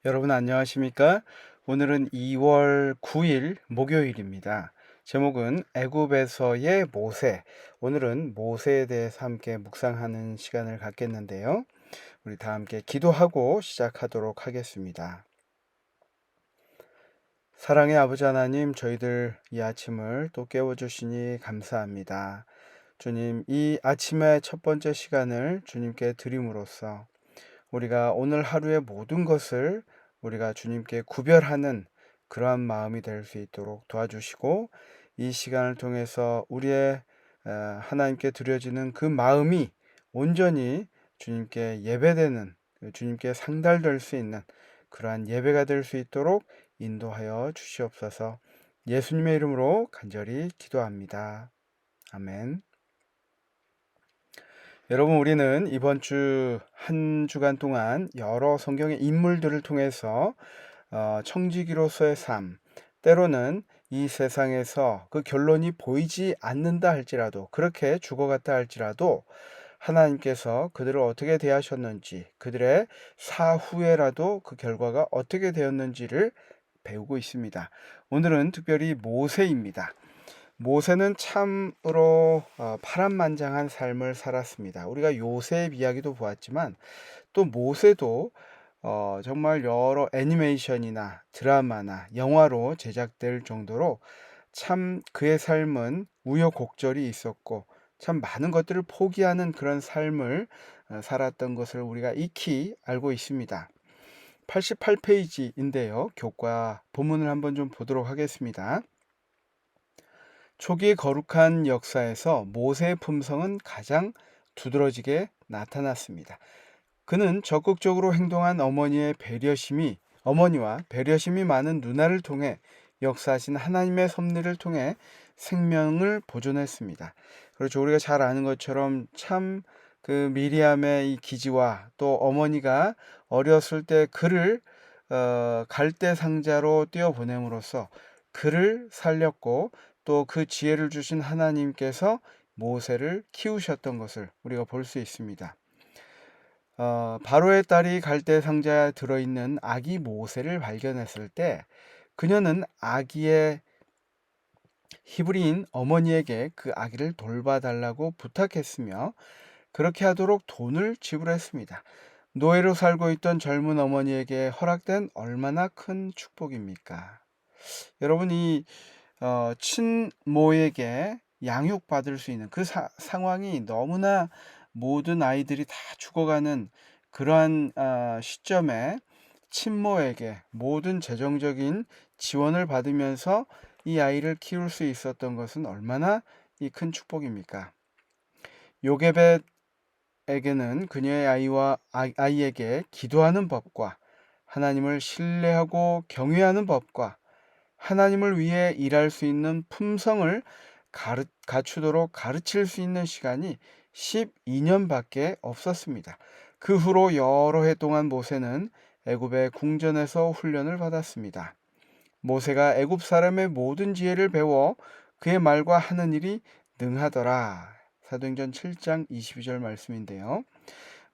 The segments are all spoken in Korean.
여러분 안녕하십니까? 오늘은 2월 9일 목요일입니다. 제목은 애굽에서의 모세. 오늘은 모세에 대해서 함께 묵상하는 시간을 갖겠는데요. 우리 다 함께 기도하고 시작하도록 하겠습니다. 사랑의 아버지 하나님, 저희들 이 아침을 또 깨워주시니 감사합니다. 주님, 이 아침의 첫 번째 시간을 주님께 드림으로써 우리가 오늘 하루의 모든 것을 우리가 주님께 구별하는 그러한 마음이 될 수 있도록 도와주시고, 이 시간을 통해서 우리의 하나님께 드려지는 그 마음이 온전히 주님께 예배되는, 주님께 상달될 수 있는 그러한 예배가 될 수 있도록 인도하여 주시옵소서. 예수님의 이름으로 간절히 기도합니다. 아멘. 여러분, 우리는 이번 주 한 주간 동안 여러 성경의 인물들을 통해서 청지기로서의 삶, 때로는 이 세상에서 그 결론이 보이지 않는다 할지라도, 그렇게 죽어갔다 할지라도 하나님께서 그들을 어떻게 대하셨는지, 그들의 사후에라도 그 결과가 어떻게 되었는지를 배우고 있습니다. 오늘은 특별히 모세입니다. 모세는 참으로 파란만장한 삶을 살았습니다. 우리가 요셉 이야기도 보았지만 또 모세도 정말 여러 애니메이션이나 드라마나 영화로 제작될 정도로 참 그의 삶은 우여곡절이 있었고 참 많은 것들을 포기하는 그런 삶을 살았던 것을 우리가 익히 알고 있습니다. 88페이지인데요. 교과 본문을 한번 좀 보도록 하겠습니다. 초기 거룩한 역사에서 모세의 품성은 가장 두드러지게 나타났습니다. 그는 적극적으로 행동한 어머니와 배려심이 많은 누나를 통해 역사하신 하나님의 섭리를 통해 생명을 보존했습니다. 그렇죠. 우리가 잘 아는 것처럼 참 그 미리암의 이 기지와 또 어머니가 어렸을 때 그를 갈대 상자로 띄어보냄으로써 그를 살렸고 또 그 지혜를 주신 하나님께서 모세를 키우셨던 것을 우리가 볼 수 있습니다. 바로의 딸이 갈대 상자에 들어있는 아기 모세를 발견했을 때 그녀는 아기의 히브리인 어머니에게 그 아기를 돌봐달라고 부탁했으며 그렇게 하도록 돈을 지불했습니다. 노예로 살고 있던 젊은 어머니에게 허락된 얼마나 큰 축복입니까? 여러분, 이 친모에게 양육받을 수 있는 그 상황이 너무나 모든 아이들이 다 죽어가는 그러한 시점에 친모에게 모든 재정적인 지원을 받으면서 이 아이를 키울 수 있었던 것은 얼마나 이 큰 축복입니까? 요게벳에게는 그녀의 아이에게 기도하는 법과 하나님을 신뢰하고 경외하는 법과 하나님을 위해 일할 수 있는 품성을 갖추도록 가르칠 수 있는 시간이 12년밖에 없었습니다. 그 후로 여러 해 동안 모세는 애굽의 궁전에서 훈련을 받았습니다. 모세가 애굽 사람의 모든 지혜를 배워 그의 말과 하는 일이 능하더라. 사도행전 7장 22절 말씀인데요.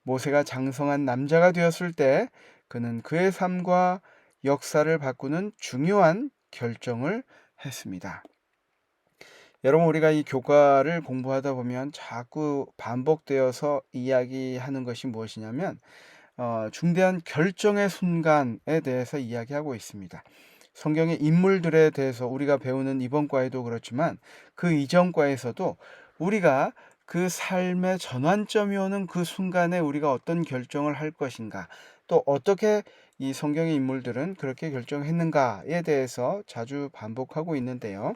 모세가 장성한 남자가 되었을 때 그는 그의 삶과 역사를 바꾸는 중요한 결정을 했습니다. 여러분, 우리가 이 교과를 공부하다 보면 자꾸 반복되어서 이야기하는 것이 무엇이냐면 중대한 결정의 순간에 대해서 이야기하고 있습니다. 성경의 인물들에 대해서 우리가 배우는 이번 과에도 그렇지만 그 이전 과에서도 우리가 그 삶의 전환점이 오는 그 순간에 우리가 어떤 결정을 할 것인가, 또 어떻게 이 성경의 인물들은 그렇게 결정했는가에 대해서 자주 반복하고 있는데요.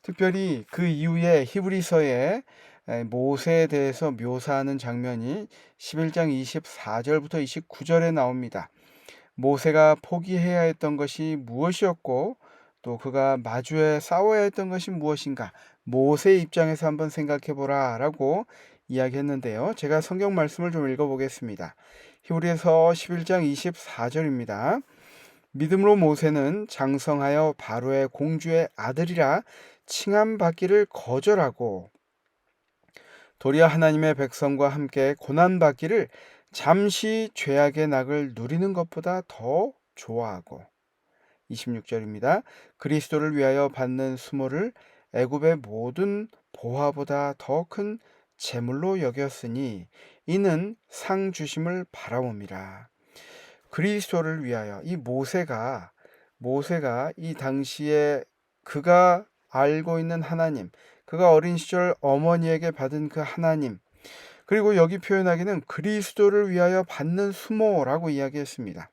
특별히 그 이후에 히브리서에 모세에 대해서 묘사하는 장면이 11장 24절부터 29절에 나옵니다. 모세가 포기해야 했던 것이 무엇이었고 또 그가 마주해 싸워야 했던 것이 무엇인가, 모세의 입장에서 한번 생각해 보라 라고 이야기했는데요. 제가 성경 말씀을 좀 읽어보겠습니다. 히브리서 11장 24절입니다. 믿음으로 모세는 장성하여 바로의 공주의 아들이라 칭함받기를 거절하고 도리어 하나님의 백성과 함께 고난받기를 잠시 죄악의 낙을 누리는 것보다 더 좋아하고 26절입니다. 그리스도를 위하여 받는 수모를 애굽의 모든 보화보다 더 큰 재물로 여겼으니 이는 상 주심을 바라옵니다. 그리스도를 위하여 이 모세가 이 당시에 그가 알고 있는 하나님, 그가 어린 시절 어머니에게 받은 그 하나님, 그리고 여기 표현하기는 그리스도를 위하여 받는 수모라고 이야기했습니다.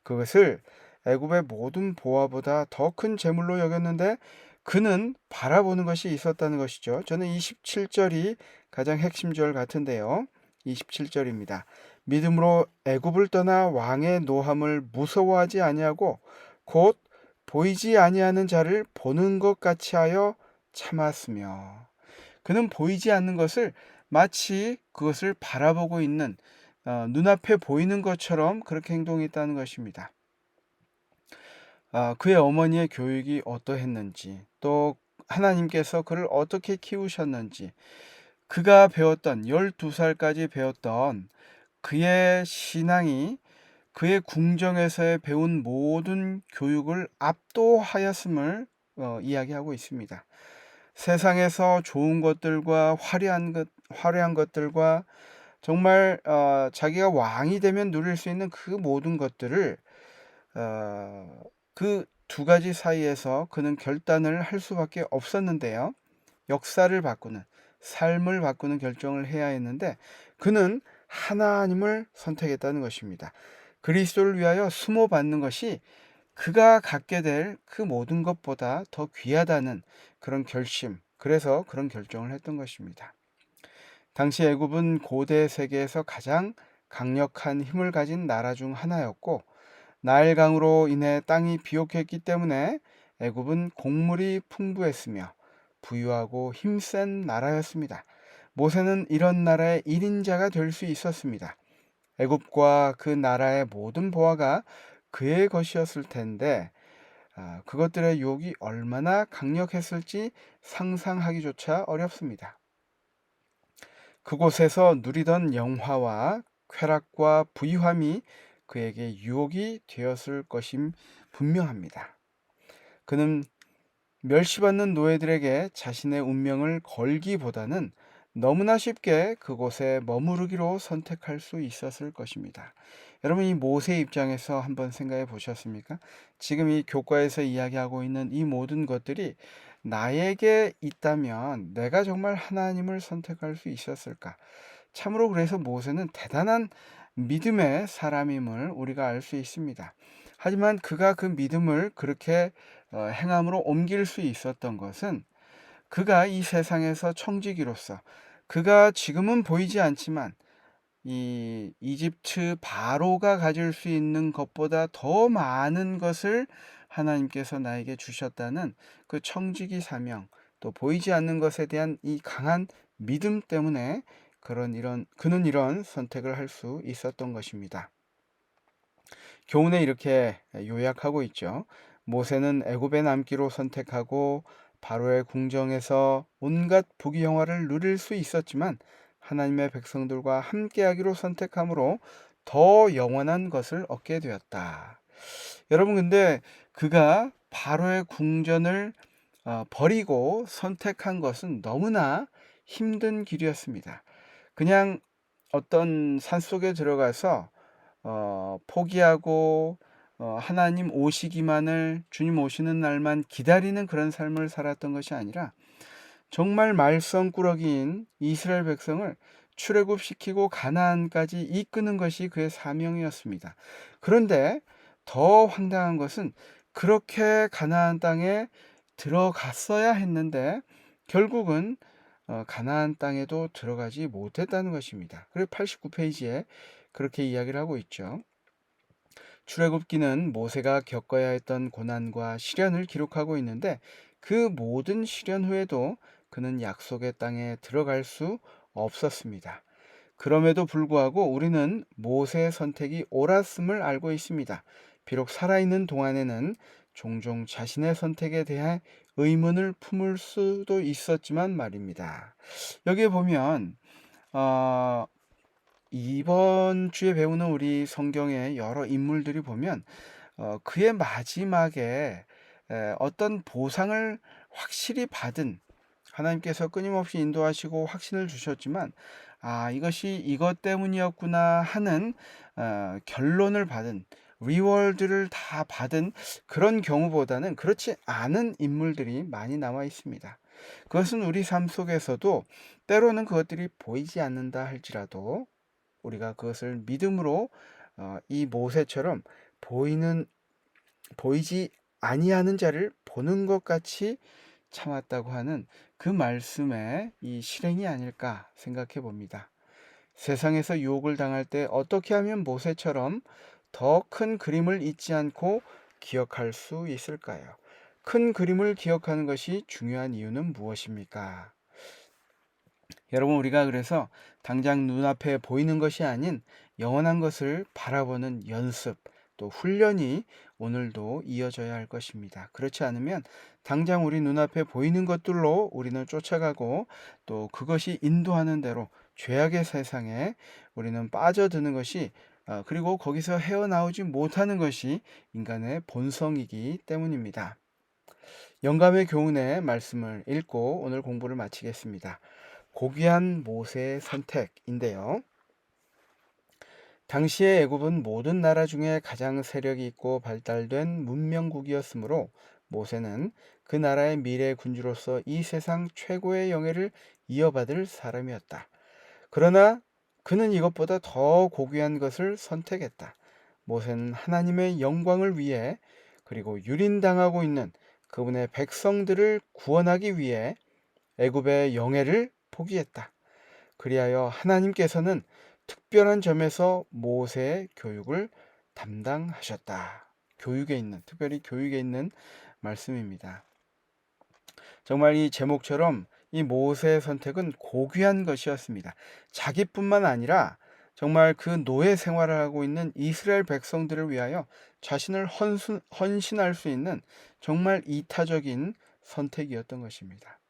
그것을 애굽의 모든 보화보다 더 큰 재물로 여겼는데 그는 바라보는 것이 있었다는 것이죠. 저는 27절이 가장 핵심절 같은데요. 27절입니다. 믿음으로 애굽을 떠나 왕의 노함을 무서워하지 아니하고 곧 보이지 아니하는 자를 보는 것 같이 하여 참았으며, 그는 보이지 않는 것을 마치 그것을 바라보고 있는 눈앞에 보이는 것처럼 그렇게 행동했다는 것입니다. 그의 어머니의 교육이 어떠했는지, 또 하나님께서 그를 어떻게 키우셨는지, 그가 배웠던 12살까지 배웠던 그의 신앙이 그의 궁정에서의 배운 모든 교육을 압도하였음을 이야기하고 있습니다. 세상에서 좋은 것들과 화려한 것들과 정말 자기가 왕이 되면 누릴 수 있는 그 모든 것들을 그 두 가지 사이에서 그는 결단을 할 수밖에 없었는데요. 역사를 바꾸는, 삶을 바꾸는 결정을 해야 했는데 그는 하나님을 선택했다는 것입니다. 그리스도를 위하여 수모받는 것이 그가 갖게 될 그 모든 것보다 더 귀하다는 그런 결심, 그래서 그런 결정을 했던 것입니다. 당시 애굽은 고대 세계에서 가장 강력한 힘을 가진 나라 중 하나였고, 나일강으로 인해 땅이 비옥했기 때문에 애굽은 곡물이 풍부했으며 부유하고 힘센 나라였습니다. 모세는 이런 나라의 1인자가 될 수 있었습니다. 애굽과 그 나라의 모든 보화가 그의 것이었을 텐데 그것들의 유혹이 얼마나 강력했을지 상상하기조차 어렵습니다. 그곳에서 누리던 영화와 쾌락과 부유함이 그에게 유혹이 되었을 것임 분명합니다. 그는 멸시받는 노예들에게 자신의 운명을 걸기보다는 너무나 쉽게 그곳에 머무르기로 선택할 수 있었을 것입니다. 여러분, 이 모세 입장에서 한번 생각해 보셨습니까? 지금 이 교과에서 이야기하고 있는 이 모든 것들이 나에게 있다면 내가 정말 하나님을 선택할 수 있었을까? 참으로 그래서 모세는 대단한 믿음의 사람임을 우리가 알 수 있습니다. 하지만 그가 그 믿음을 그렇게 행함으로 옮길 수 있었던 것은 그가 이 세상에서 청지기로서, 그가 지금은 보이지 않지만 이 이집트 바로가 가질 수 있는 것보다 더 많은 것을 하나님께서 나에게 주셨다는 그 청지기 사명, 또 보이지 않는 것에 대한 이 강한 믿음 때문에 그는 이런 선택을 할 수 있었던 것입니다. 교훈에 이렇게 요약하고 있죠. 모세는 애굽에 남기로 선택하고 바로의 궁정에서 온갖 부귀영화를 누릴 수 있었지만 하나님의 백성들과 함께하기로 선택함으로 더 영원한 것을 얻게 되었다. 여러분, 근데 그가 바로의 궁전을 버리고 선택한 것은 너무나 힘든 길이었습니다. 그냥 어떤 산속에 들어가서 포기하고 하나님 오시기만을, 주님 오시는 날만 기다리는 그런 삶을 살았던 것이 아니라 정말 말썽꾸러기인 이스라엘 백성을 출애굽시키고 가나안까지 이끄는 것이 그의 사명이었습니다. 그런데 더 황당한 것은 그렇게 가나안 땅에 들어갔어야 했는데 결국은 가나안 땅에도 들어가지 못했다는 것입니다. 그리고 89페이지에 그렇게 이야기를 하고 있죠. 출애굽기는 모세가 겪어야 했던 고난과 시련을 기록하고 있는데 그 모든 시련 후에도 그는 약속의 땅에 들어갈 수 없었습니다. 그럼에도 불구하고 우리는 모세의 선택이 옳았음을 알고 있습니다. 비록 살아있는 동안에는 종종 자신의 선택에 대해 의문을 품을 수도 있었지만 말입니다. 여기에 보면 이번 주에 배우는 우리 성경의 여러 인물들이 보면 그의 마지막에 어떤 보상을 확실히 받은, 하나님께서 끊임없이 인도하시고 확신을 주셨지만 이것이 이것 때문이었구나 하는 결론을 받은, 리워드를 다 받은 그런 경우보다는 그렇지 않은 인물들이 많이 남아 있습니다. 그것은 우리 삶 속에서도 때로는 그것들이 보이지 않는다 할지라도 우리가 그것을 믿음으로 이 모세처럼 보이지 아니하는 자를 보는 것 같이 참았다고 하는 그 말씀의 이 실행이 아닐까 생각해 봅니다. 세상에서 유혹을 당할 때 어떻게 하면 모세처럼 더 큰 그림을 잊지 않고 기억할 수 있을까요? 큰 그림을 기억하는 것이 중요한 이유는 무엇입니까? 여러분, 우리가 그래서 당장 눈앞에 보이는 것이 아닌 영원한 것을 바라보는 연습, 또 훈련이 오늘도 이어져야 할 것입니다. 그렇지 않으면 당장 우리 눈앞에 보이는 것들로 우리는 쫓아가고, 또 그것이 인도하는 대로 죄악의 세상에 우리는 빠져드는 것이, 그리고 거기서 헤어나오지 못하는 것이 인간의 본성이기 때문입니다. 영감의 교훈의 말씀을 읽고 오늘 공부를 마치겠습니다. 고귀한 모세의 선택인데요. 당시의 애굽은 모든 나라 중에 가장 세력이 있고 발달된 문명국이었으므로 모세는 그 나라의 미래 군주로서 이 세상 최고의 영예를 이어받을 사람이었다. 그러나 그는 이것보다 더 고귀한 것을 선택했다. 모세는 하나님의 영광을 위해, 그리고 유린당하고 있는 그분의 백성들을 구원하기 위해 애굽의 영예를 포기했다. 그리하여 하나님께서는 특별한 점에서 모세의 교육을 담당하셨다. 특별히 교육에 있는 말씀입니다. 정말 이 제목처럼 이 모세의 선택은 고귀한 것이었습니다. 자기뿐만 아니라 정말 그 노예 생활을 하고 있는 이스라엘 백성들을 위하여 자신을 헌신할 수 있는 정말 이타적인 선택이었던 것입니다.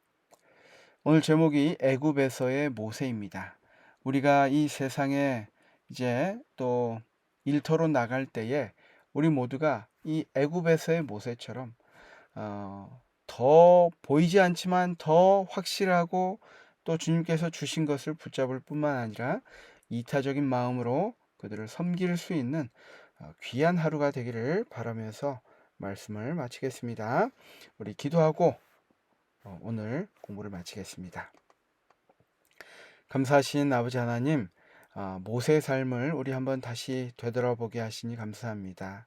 오늘 제목이 애굽에서의 모세입니다. 우리가 이 세상에 이제 또 일터로 나갈 때에 우리 모두가 이 애굽에서의 모세처럼 더 보이지 않지만 더 확실하고, 또 주님께서 주신 것을 붙잡을 뿐만 아니라 이타적인 마음으로 그들을 섬길 수 있는 귀한 하루가 되기를 바라면서 말씀을 마치겠습니다. 우리 기도하고 오늘 공부를 마치겠습니다. 감사하신 아버지 하나님, 모세의 삶을 우리 한번 다시 되돌아보게 하시니 감사합니다.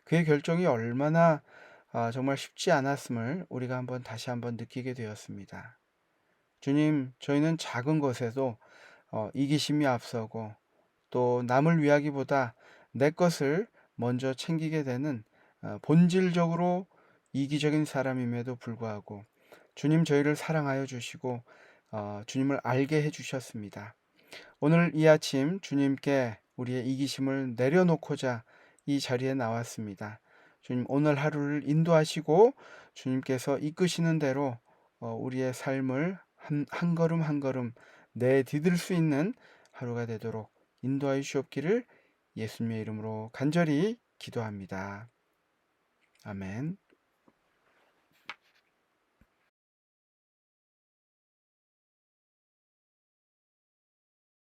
그의 결정이 얼마나 정말 쉽지 않았음을 우리가 다시 한번 느끼게 되었습니다. 주님, 저희는 작은 것에도 이기심이 앞서고, 또 남을 위하기보다 내 것을 먼저 챙기게 되는 본질적으로 이기적인 사람임에도 불구하고 주님, 저희를 사랑하여 주시고 주님을 알게 해주셨습니다. 오늘 이 아침 주님께 우리의 이기심을 내려놓고자 이 자리에 나왔습니다. 주님, 오늘 하루를 인도하시고 주님께서 이끄시는 대로 우리의 삶을 한 걸음 한 걸음 내디딜 수 있는 하루가 되도록 인도하여 주옵기를 예수님의 이름으로 간절히 기도합니다. 아멘.